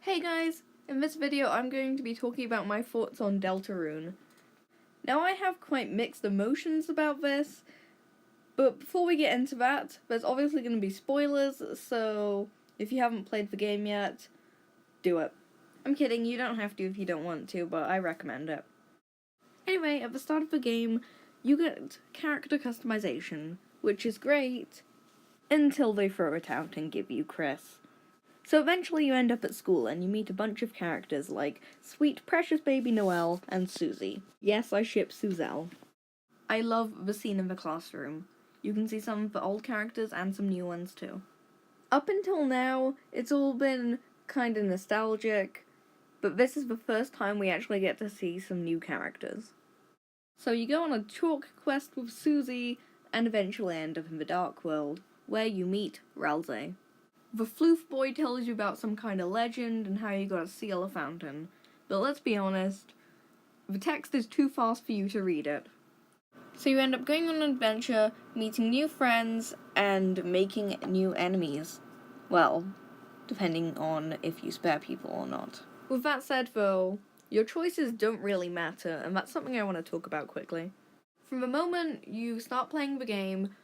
Hey guys, in this video I'm going to be talking about my thoughts on Deltarune. Now I have quite mixed emotions about this, but before we get into that, there's obviously going to be spoilers, so if you haven't played the game yet, do it. I'm kidding, you don't have to if you don't want to, but I recommend it. Anyway, at the start of the game, you get character customization, which is great, until they throw it out and give you Chris. So eventually you end up at school and you meet a bunch of characters like sweet precious baby Noelle and Susie. Yes, I ship Suzelle. I love the scene in the classroom. You can see some of the old characters and some new ones too. Up until now, it's all been kinda nostalgic, but this is the first time we actually get to see some new characters. So you go on a chalk quest with Susie and eventually end up in the Dark World, where you meet Ralze. The floof boy tells you about some kind of legend and how you gotta seal a fountain. But let's be honest, the text is too fast for you to read it. So you end up going on an adventure, meeting new friends, and making new enemies. Well, depending on if you spare people or not. With that said though, your choices don't really matter, and that's something I want to talk about quickly. From the moment you start playing the game,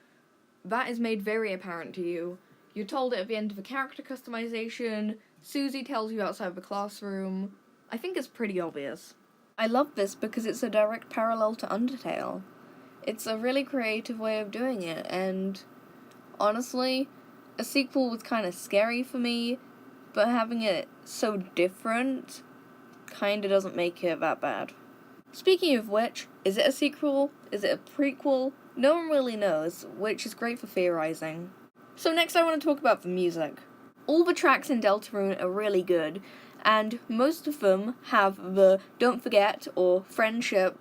that is made very apparent to you. You're told it at the end of the character customization, Susie tells you outside the classroom. I think it's pretty obvious. I love this because it's a direct parallel to Undertale. It's a really creative way of doing it, and honestly, a sequel was kind of scary for me, but having it so different kinda doesn't make it that bad. Speaking of which, is it a sequel? Is it a prequel? No one really knows, which is great for theorizing. So next I want to talk about the music. All the tracks in Deltarune are really good, and most of them have the Don't Forget or Friendship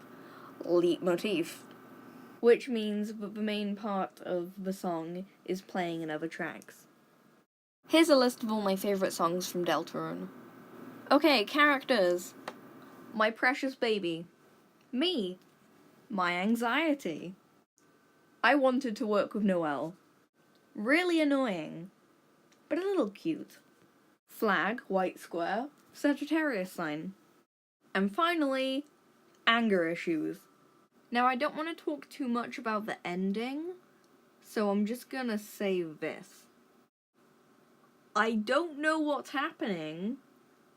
leitmotif, which means that the main part of the song is playing in other tracks. Here's a list of all my favourite songs from Deltarune. Okay, characters. My precious baby. Me. My anxiety. I wanted to work with Noelle. Really annoying, but a little cute. Flag, white square, Sagittarius sign. And finally, anger issues. Now I don't want to talk too much about the ending, so I'm just gonna say this. I don't know what's happening,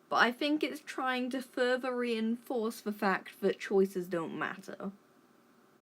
but I think it's trying to further reinforce the fact that choices don't matter.